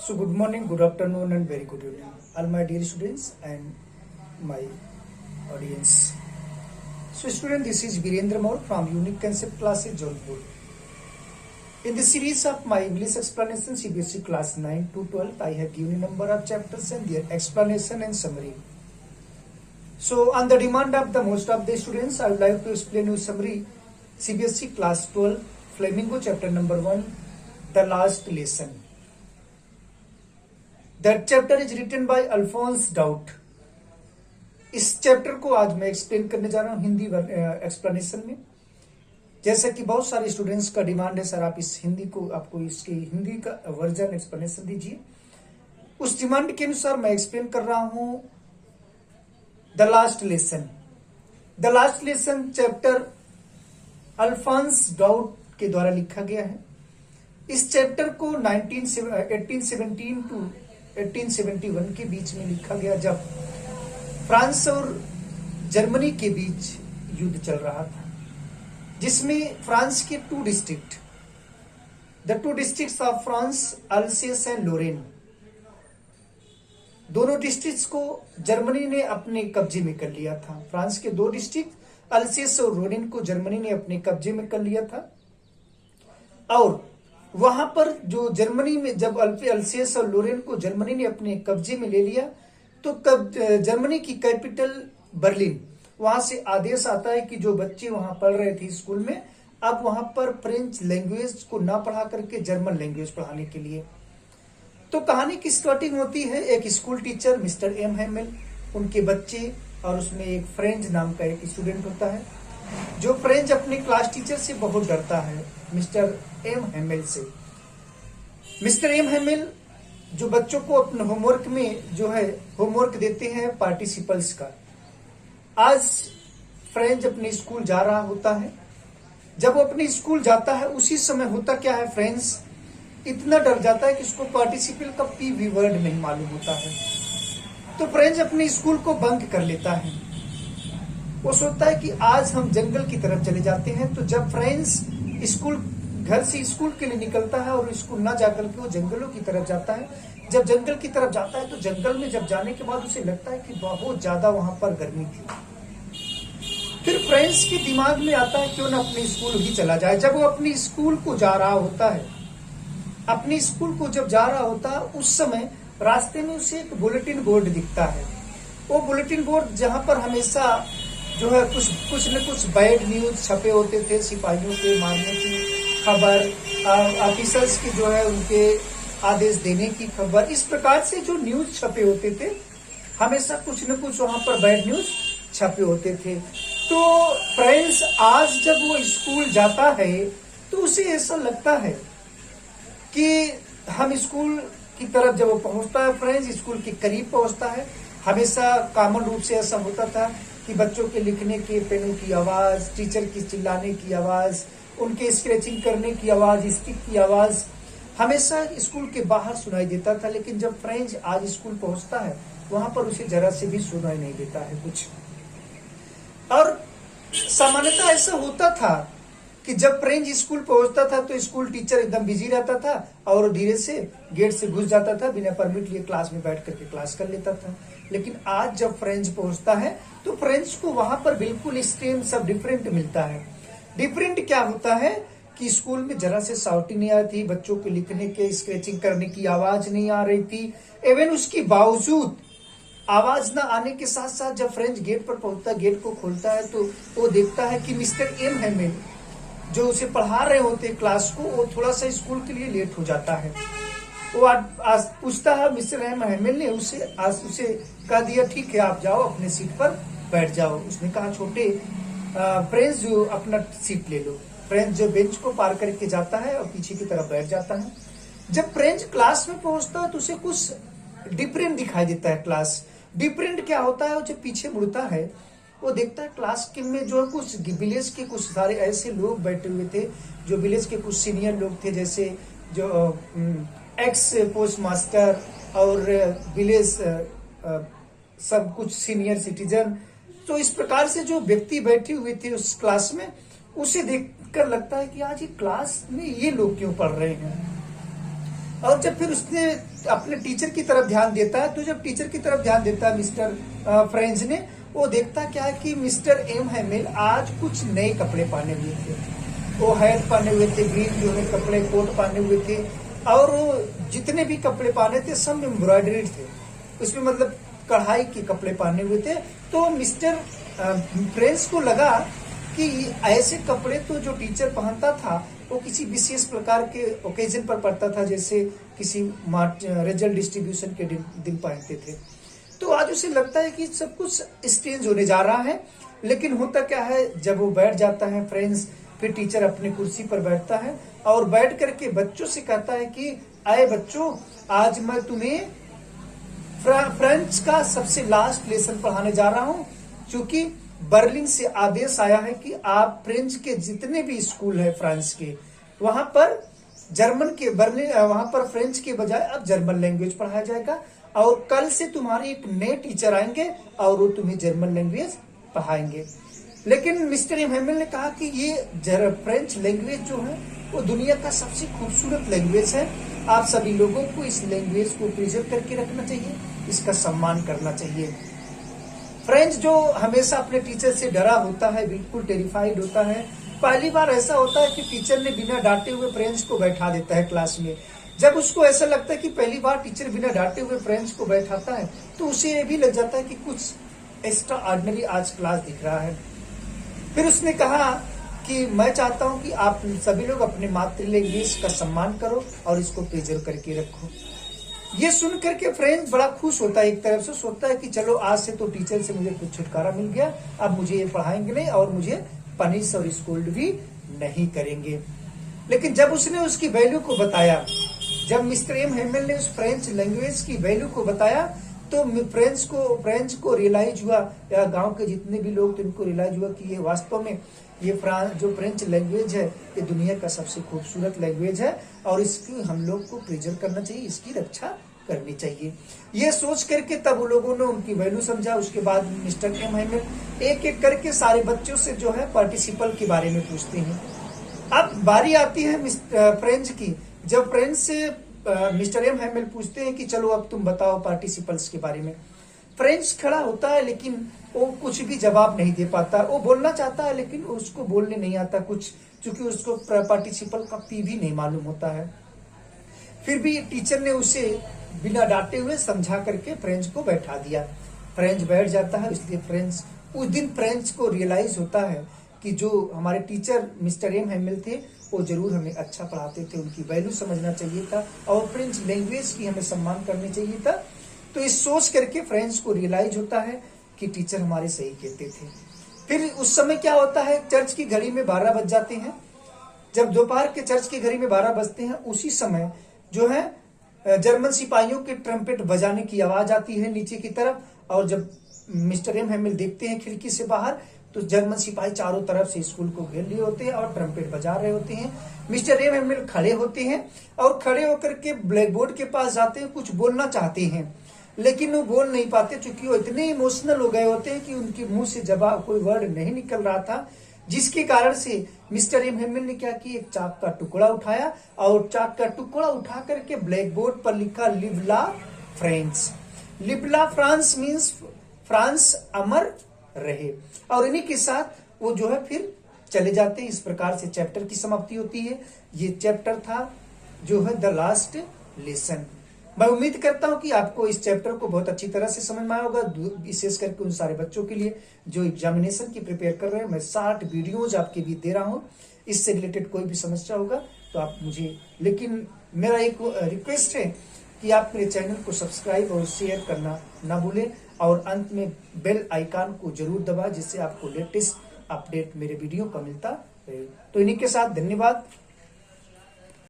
So good morning, good afternoon and very good evening all my dear students and my audience. So student, this is Virendra Moore from Unique Concept Classes Jodhpur. In the series of my English explanation CBSE class 9 to 12, I have given a number of chapters and their explanation and summary. So on the demand of the most of the students, I would like to explain you summary CBSE class 12 Flamingo chapter number 1, the last lesson. That chapter is written by Alphonse Daudet. इस chapter को आज मैं explain करने जा रहा हूं Hindi explanation में। जैसा कि बहुत सारे स्टूडेंट्स का डिमांड है, सर आप इस हिंदी को आपको इसकी हिंदी का वर्जन एक्सप्लेनेशन दीजिए। उस डिमांड के अनुसार मैं एक्सप्लेन कर रहा हूं the last lesson. The last lesson chapter Alphonse Daudet के द्वारा लिखा गया है। इस चैप्टर को 1817 टू 1871 के बीच में लिखा गया, जब फ्रांस और जर्मनी के बीच युद्ध चल रहा था, जिसमें फ्रांस के two districts of France, Alsace and Lorraine, दोनों डिस्ट्रिक्ट्स को जर्मनी ने अपने कब्जे में कर लिया था। फ्रांस के दो डिस्ट्रिक्ट अल्सेस और लोरेन को जर्मनी ने अपने कब्जे में कर लिया था। और वहां पर जो जर्मनी में जब अल्सेस और लोरेन को जर्मनी ने अपने कब्जे में ले लिया, तो जर्मनी की कैपिटल बर्लिन, वहां से आदेश आता है कि जो बच्चे वहां पढ़ रहे थे स्कूल में, अब वहां पर फ्रेंच लैंग्वेज को ना पढ़ा करके जर्मन लैंग्वेज पढ़ाने के लिए। तो कहानी की स्टार्टिंग होती है एक school teacher mister M Hamel, उनके बच्चे, और उसमें एक फ्रेंच नाम का एक स्टूडेंट होता है जो फ्रेंच अपने क्लास टीचर से बहुत डरता है, मिस्टर एम हेमेल से। मिस्टर एम हेमेल जो बच्चों को अपने होमवर्क में जो है होमवर्क देते हैं पार्टिसिपल्स का। आज फ्रेंच अपने स्कूल जा रहा होता है। जब वो अपने स्कूल जाता है, उसी समय होता क्या है, फ्रेंच इतना डर जाता है कि उसको पार्टिसिपल का पी वर्ड नहीं मालूम होता है। तो फ्रेंच अपने स्कूल को बंक कर लेता है। वो सोचता है कि आज हम जंगल की तरफ चले जाते हैं। तो जब फ्रेंच स्कूल घर से स्कूल के लिए निकलता है और स्कूल ना जाकर के वो जंगलों की तरफ जाता है। जब जंगल की तरफ जाता है तो जंगल में जब जाने के बाद उसे लगता है कि बहुत ज्यादा वहां पर गर्मी थी। फिर फ्रेंच के दिमाग में आता है क्यों ना अपने स्कूल ही चला जाए। जब वो अपनी स्कूल को जा रहा होता है, अपनी स्कूल को जब जा रहा होता है, उस समय रास्ते में उसे एक बुलेटिन बोर्ड दिखता है। वो बुलेटिन बोर्ड जहां पर हमेशा जो है कुछ न कुछ बैड न्यूज छपे होते थे, सिपाहियों के मारने की खबर, ऑफिसर्स की जो है उनके आदेश देने की खबर, इस प्रकार से जो न्यूज छपे होते थे, हमेशा कुछ न कुछ वहां पर बैड न्यूज छपे होते थे। तो फ्रेंड्स आज जब वो स्कूल जाता है तो उसे ऐसा लगता है कि हम स्कूल की तरफ जब वो पहुंचता है, फ्रेंड्स स्कूल के करीब पहुंचता है, हमेशा कॉमन रूप से ऐसा होता था कि बच्चों के लिखने के पेनों की आवाज, टीचर की चिल्लाने की आवाज, उनके स्क्रैचिंग करने की आवाज, स्टिक की आवाज हमेशा स्कूल के बाहर सुनाई देता था। लेकिन जब फ्रेंच आज स्कूल पहुंचता है, वहां पर उसे जरा से भी सुनाई नहीं देता है कुछ। और सामान्यतः ऐसा होता था कि जब फ्रेंच स्कूल पहुंचता था तो स्कूल टीचर एकदम बिजी रहता था और धीरे से गेट से घुस जाता था, बिना परमिट लिए क्लास में बैठ करके क्लास कर लेता था। लेकिन आज जब फ्रेंच पहुंचता है तो फ्रेंच को वहां पर बिल्कुल स्ट्रीम सब डिफरेंट मिलता है। डिफरेंट क्या होता है कि स्कूल में जरा से साउटी नहीं आई थी, बच्चों के लिखने के स्केचिंग करने की आवाज नहीं आ रही थी। इवन उसके बावजूद आवाज ना आने के साथ साथ जब फ्रेंच गेट पर पहुंचता है, गेट को खोलता है, तो वो देखता है कि मिस्टर एम हेमेल जो उसे पढ़ा रहे होते क्लास को, वो थोड़ा सा स्कूल के लिए लेट हो जाता है। वो आज पूछता है, मिस्टर एम हेमेल ने उसे कह दिया, ठीक है आप जाओ अपने सीट पर बैठ जाओ। उसने कहा, छोटे फ्रेंच जो अपना सीट ले लो। फ्रेंच जो बेंच को पार करके जाता है और पीछे की तरफ बैठ जाता है। जब फ्रेंच क्लास में पहुंचता है तो उसे कुछ डिफरेंट दिखाई देता है। क्लास डिफरेंट क्या होता है, वो जब पीछे मुड़ता है वो देखता है क्लास के में जो कुछ विलेज के कुछ सारे ऐसे लोग बैठे हुए थे, जो विलेज के कुछ सीनियर लोग थे, जैसे जो एक्स पोस्ट मास्टर और विलेज सब कुछ सीनियर सिटीजन। तो इस प्रकार से जो व्यक्ति बैठे हुए थे उस क्लास में, उसे देखकर लगता है कि आज ये क्लास में ये लोग क्यों पढ़ रहे हैं। और जब फिर उसने अपने टीचर की तरफ ध्यान देता है, तो जब टीचर की तरफ ध्यान देता है मिस्टर फ्रेंच ने, वो देखता क्या है कि मिस्टर एम हैमिल आज कुछ नए कपड़े पहने हुए थे। वो हैट पहने हुए थे, ग्रीन जो है कपड़े कोट पहने हुए थे, और जितने भी कपड़े पहने थे सब एम्ब्रॉयडरीड थे, उसमें मतलब कढ़ाई के कपड़े पहने हुए थे। तो मिस्टर फ्रेंच को लगा कि ऐसे कपड़े तो जो टीचर पहनता था वो किसी विशेष प्रकार के ओकेजन पर पड़ता था, जैसे किसी रिजल्ट डिस्ट्रीब्यूशन के दिन पहनते थे। तो आज उसे लगता है कि सब कुछ स्ट्रेंज होने जा रहा है। लेकिन होता क्या है, जब वो बैठ जाता है फ्रेंड्स, फिर टीचर अपनी कुर्सी पर बैठता है और बैठ करके बच्चों से कहता है कि आए बच्चों, आज मैं तुम्हें फ्रेंच का सबसे लास्ट लेसन पढ़ाने जा रहा हूं, क्योंकि बर्लिन से आदेश आया है कि आप फ्रेंच के जितने भी स्कूल है फ्रांस के, वहां पर वहां पर फ्रेंच के बजाय अब जर्मन लैंग्वेज पढ़ाया जाएगा, और कल से तुम्हारे एक नए टीचर आएंगे और वो तुम्हें जर्मन लैंग्वेज पढ़ाएंगे। लेकिन मिस्टर हैमिल ने कहा कि ये फ्रेंच लैंग्वेज जो है वो दुनिया का सबसे खूबसूरत लैंग्वेज है, आप सभी लोगों को इस लैंग्वेज को प्रिजर्व करके रखना चाहिए, इसका सम्मान करना चाहिए। फ्रेंच जो हमेशा अपने टीचर से डरा होता है, बिल्कुल टेरिफाइड होता है, पहली बार ऐसा होता है कि टीचर ने बिना डांटे हुए फ्रेंच को बैठा देता है क्लास में। जब उसको ऐसा लगता है कि पहली बार टीचर बिना डांटे हुए फ्रेंच को बैठाता है, तो उसे ये भी लग जाता है कि कुछ एक्स्ट्रा ऑर्डिनरी आज क्लास दिख रहा है। फिर उसने कहा कि मैं चाहता हूं कि आप सभी लोग अपने मातृ लैंग्वेज का सम्मान करो और इसको प्रिजर्व करके रखो। ये सुन करके फ्रेंच बड़ा खुश होता है, एक तरफ से सोचता है कि चलो आज से तो टीचर से मुझे कुछ छुटकारा मिल गया, अब मुझे ये पढ़ाएंगे नहीं और मुझे पनिश और स्कोल्ड भी नहीं करेंगे। लेकिन जब उसने उसकी वैल्यू को बताया, जब मिस्टर एम हैमिल ने उस फ्रेंच लैंग्वेज की वैल्यू को बताया, तो फ्रेंच को रियलाइज हुआ, या गांव के जितने भी लोग थे उनको रियलाइज हुआ कि ये वास्तव में ये जो फ्रेंच लैंग्वेज है ये दुनिया का सबसे खूबसूरत लैंग्वेज है, और इसकी हम लोग को प्रिजर्व करना चाहिए, इसकी रक्षा करनी चाहिए। ये सोच करके तब वो लोगों ने उनकी वैल्यू समझा। उसके बाद मिस्टर एम हैमिल एक एक करके सारे बच्चों से जो है पार्टिसिपल के बारे में पूछते हैं। अब बारी आती है फ्रेंच की। जब फ्रेंच से मिस्टर एम हैमिल पूछते हैं कि चलो अब तुम बताओ पार्टिसिपल्स के बारे में, फ्रेंच खड़ा होता है लेकिन वो कुछ भी जवाब नहीं दे पाता। वो बोलना चाहता है लेकिन उसको बोलने नहीं आता कुछ, क्योंकि उसको पार्टिसिपल का पी भी नहीं मालूम होता है। फिर भी टीचर ने उसे बिना डांटे हुए समझा करके फ्रेंच को बैठा दिया। फ्रेंच बैठ जाता है। इसलिए उस दिन फ्रेंच को रियलाइज होता है कि जो हमारे टीचर मिस्टर एम हैमिल थे वो जरूर हमें अच्छा पढ़ाते थे, उनकी वैल्यू समझना चाहिए था और फ्रेंच लैंग्वेज की हमें सम्मान करनी चाहिए था। तो इस सोच करके फ्रेंच को रियलाइज होता है कि टीचर हमारे सही कहते थे। फिर उस समय क्या होता है, चर्च की घड़ी में 12 बज जाते हैं। जब दोपहर के चर्च की घड़ी में 12 बजते हैं, उसी समय जो है जर्मन सिपाहियों के ट्रम्पेट बजाने की आवाज आती है नीचे की तरफ, और जब मिस्टर एम हैमिल देखते हैं खिड़की से बाहर, तो जर्मन सिपाही चारों तरफ से स्कूल को घेर लिए होते हैं और ट्रम्पेट बजा रहे होते हैं। मिस्टर एम हैमिल खड़े होते हैं और खड़े होकर के ब्लैक बोर्ड के पास जाते हैं, कुछ बोलना चाहते हैं लेकिन वो बोल नहीं पाते, क्योंकि वो इतने इमोशनल हो गए होते हैं कि उनके मुंह से जवाब कोई वर्ड नहीं निकल रहा था। जिसके कारण से मिस्टर एम हैमिल ने क्या किया, एक चाक का टुकड़ा उठाया और चाक का टुकड़ा उठा करके ब्लैक बोर्ड पर लिखा लिव ला फ्रांस। लिव ला फ्रांस मीन्स फ्रांस अमर रहे। और इन्हीं के साथ वो जो है फिर चले जाते हैं। इस प्रकार से चैप्टर की समाप्ति होती है। ये चैप्टर था जो है द लास्ट लेसन। मैं उम्मीद करता हूं कि आपको इस चैप्टर को बहुत अच्छी तरह से समझ में आया होगा, विशेष करके उन सारे बच्चों के लिए जो एग्जामिनेशन की प्रिपेयर कर रहे हैं। मैं 60 वीडियोज आपके भी दे रहा हूं। इससे रिलेटेड कोई भी समस्या होगा तो आप मुझे, लेकिन मेरा एक रिक्वेस्ट है कि आप मेरे चैनल को सब्सक्राइब और शेयर करना ना भूलें, और अंत में बेल आइकन को जरूर दबाएं, जिससे आपको लेटेस्ट अपडेट मेरे वीडियो का मिलता रहे। तो इन्हीं के साथ धन्यवाद।